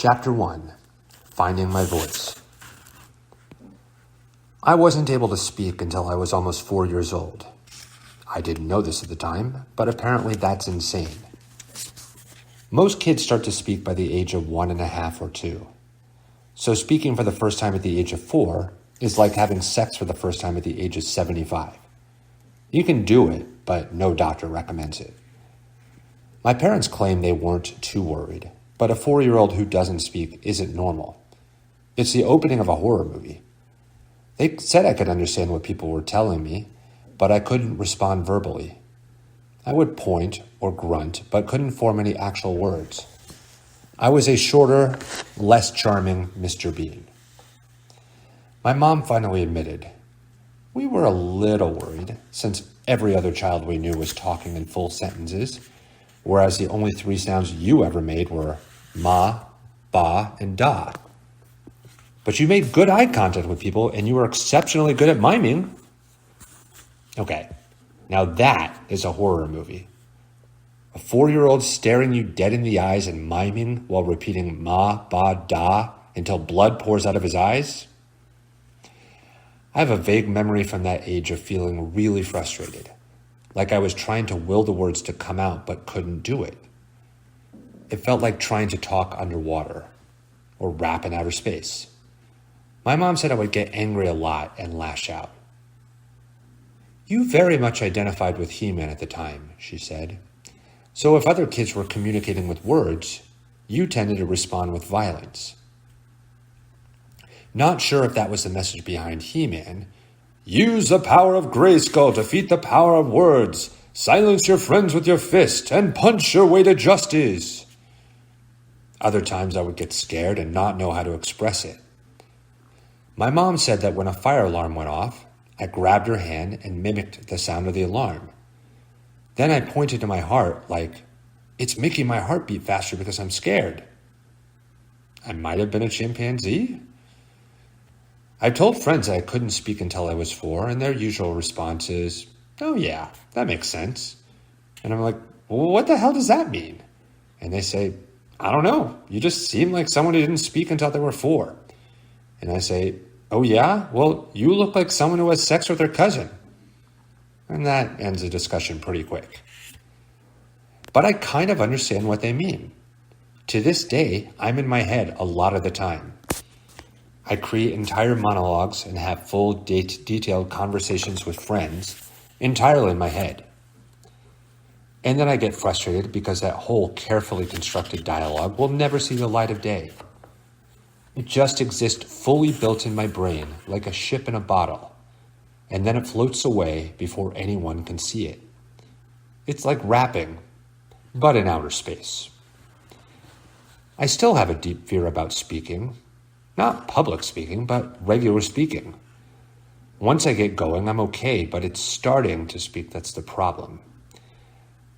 Chapter 1, Finding My Voice. I wasn't able to speak until I was almost 4 years old. I didn't know this at the time, but apparently that's insane. Most kids start to speak by the age of 1.5 or 2. So speaking for the first time at the age of 4 is like having sex for the first time at the age of 75. You can do it, but no doctor recommends it. My parents claim they weren't too worried, but a 4-year-old who doesn't speak isn't normal. It's the opening of a horror movie. They said I could understand what people were telling me, but I couldn't respond verbally. I would point or grunt, but couldn't form any actual words. I was a shorter, less charming Mr. Bean. My mom finally admitted, we were a little worried, since every other child we knew was talking in full sentences, whereas the only 3 sounds you ever made were ma, ba, and da. But you made good eye contact with people, and you were exceptionally good at miming. Okay, now that is a horror movie. A 4-year-old staring you dead in the eyes and miming while repeating ma, ba, da until blood pours out of his eyes? I have a vague memory from that age of feeling really frustrated, like I was trying to will the words to come out but couldn't do it. It felt like trying to talk underwater or rap in outer space. My mom said I would get angry a lot and lash out. You very much identified with He-Man at the time, she said. So if other kids were communicating with words, you tended to respond with violence. Not sure if that was the message behind He-Man. Use the power of Grayskull to defeat the power of words. Silence your friends with your fist and punch your way to justice. Other times I would get scared and not know how to express it. My mom said that when a fire alarm went off, I grabbed her hand and mimicked the sound of the alarm. Then I pointed to my heart like, it's making my heart beat faster because I'm scared. I might have been a chimpanzee. I told friends I couldn't speak until I was 4, and their usual response is, oh yeah, that makes sense. And I'm like, well, what the hell does that mean? And they say, I don't know. You just seem like someone who didn't speak until they were 4. And I say, oh yeah? Well, you look like someone who has sex with their cousin. And that ends the discussion pretty quick. But I kind of understand what they mean. To this day, I'm in my head a lot of the time. I create entire monologues and have full detailed conversations with friends entirely in my head. And then I get frustrated because that whole carefully constructed dialogue will never see the light of day. It just exists fully built in my brain like a ship in a bottle, and then it floats away before anyone can see it. It's like rapping, but in outer space. I still have a deep fear about speaking. Not public speaking, but regular speaking. Once I get going, I'm okay, but it's starting to speak that's the problem.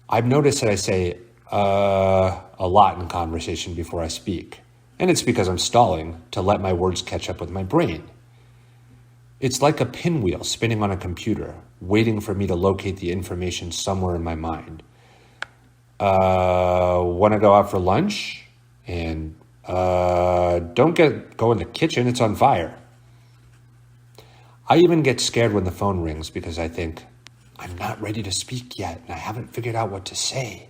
I've noticed that I say a lot in conversation before I speak, and it's because I'm stalling to let my words catch up with my brain. It's like a pinwheel spinning on a computer, waiting for me to locate the information somewhere in my mind. Want to go out for lunch? And don't go in the kitchen, it's on fire. I even get scared when the phone rings because I think, I'm not ready to speak yet and I haven't figured out what to say.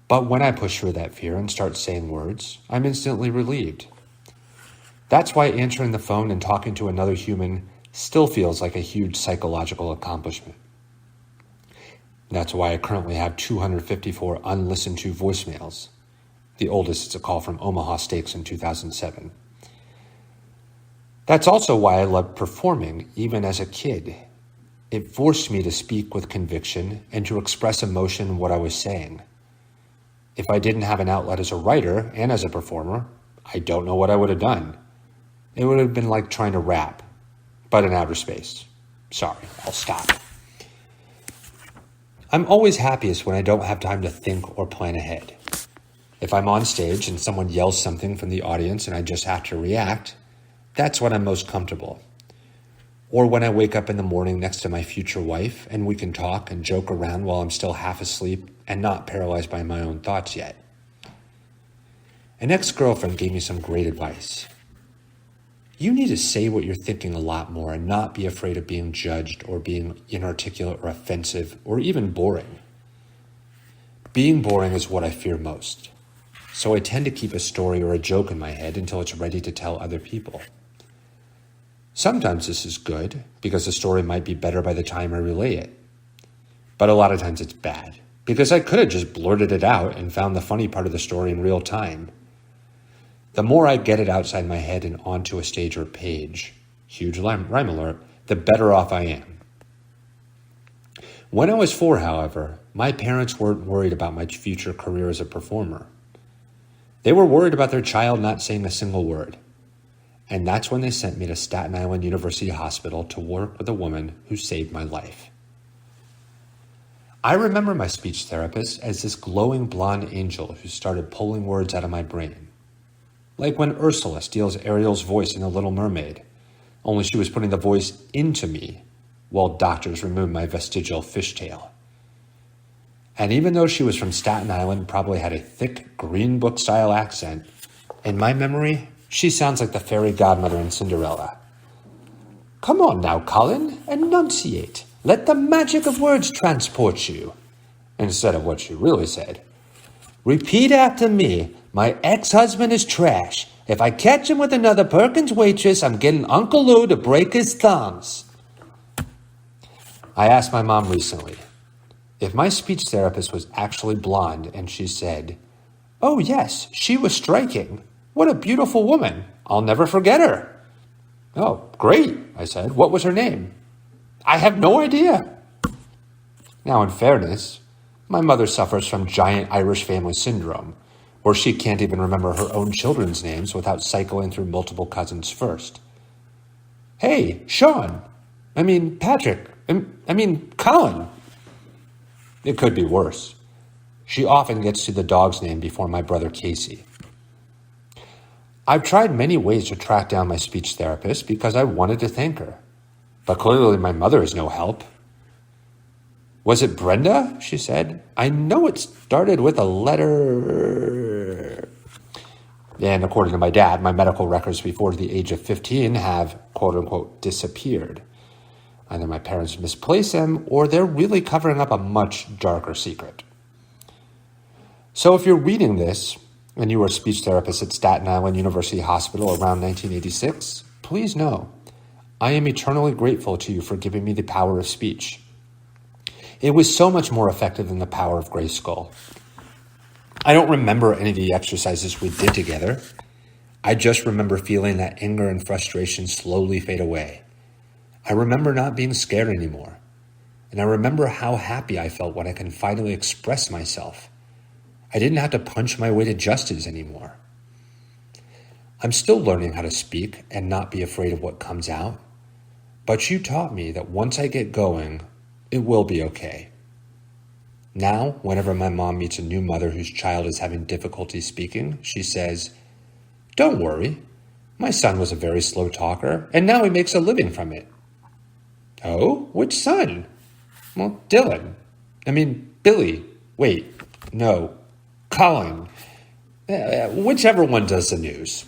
But when I push through that fear and start saying words, I'm instantly relieved. That's why answering the phone and talking to another human still feels like a huge psychological accomplishment. That's why I currently have 254 unlistened to voicemails. The oldest is a call from Omaha Steaks in 2007. That's also why I loved performing, even as a kid. It forced me to speak with conviction and to express emotion in what I was saying. If I didn't have an outlet as a writer and as a performer, I don't know what I would have done. It would have been like trying to rap, but in outer space. Sorry, I'll stop. I'm always happiest when I don't have time to think or plan ahead. If I'm on stage and someone yells something from the audience and I just have to react, that's when I'm most comfortable. Or when I wake up in the morning next to my future wife and we can talk and joke around while I'm still half asleep and not paralyzed by my own thoughts yet. An ex-girlfriend gave me some great advice. You need to say what you're thinking a lot more and not be afraid of being judged or being inarticulate or offensive or even boring. Being boring is what I fear most, so I tend to keep a story or a joke in my head until it's ready to tell other people. Sometimes this is good because the story might be better by the time I relay it, but a lot of times it's bad because I could have just blurted it out and found the funny part of the story in real time. The more I get it outside my head and onto a stage or page, huge rhyme alert, the better off I am. When I was 4, however, my parents weren't worried about my future career as a performer. They were worried about their child not saying a single word. And that's when they sent me to Staten Island University Hospital to work with a woman who saved my life. I remember my speech therapist as this glowing blonde angel who started pulling words out of my brain. Like when Ursula steals Ariel's voice in The Little Mermaid, only she was putting the voice into me while doctors removed my vestigial fishtail. And even though she was from Staten Island, probably had a thick Green Book-style accent, in my memory, she sounds like the fairy godmother in Cinderella. Come on now, Colin, enunciate. Let the magic of words transport you. Instead of what she really said. Repeat after me. My ex-husband is trash. If I catch him with another Perkins waitress, I'm getting Uncle Lou to break his thumbs. I asked my mom recently if my speech therapist was actually blonde, and she said, "Oh yes, she was striking. What a beautiful woman. I'll never forget her." "Oh, great," I said. "What was her name?" "I have no idea." Now, in fairness, my mother suffers from giant Irish family syndrome, where she can't even remember her own children's names without cycling through multiple cousins first. "Hey, Sean. Patrick. Colin." It could be worse. She often gets to the dog's name before my brother Casey. I've tried many ways to track down my speech therapist because I wanted to thank her. But clearly my mother is no help. "Was it Brenda?" she said. "I know it started with a letter." And according to my dad, my medical records before the age of 15 have, quote unquote, disappeared. Either my parents misplaced them or they're really covering up a much darker secret. So if you're reading this and you were a speech therapist at Staten Island University Hospital around 1986, please know I am eternally grateful to you for giving me the power of speech. It was so much more effective than the power of Grayskull. I don't remember any of the exercises we did together. I just remember feeling that anger and frustration slowly fade away. I remember not being scared anymore. And I remember how happy I felt when I can finally express myself. I didn't have to punch my way to justice anymore. I'm still learning how to speak and not be afraid of what comes out. But you taught me that once I get going, it will be okay. Now, whenever my mom meets a new mother whose child is having difficulty speaking, she says, "Don't worry. My son was a very slow talker, and now he makes a living from it." "Oh, which son?" "Well, Dylan. Billy. Wait, no, Colin. Whichever one does the news."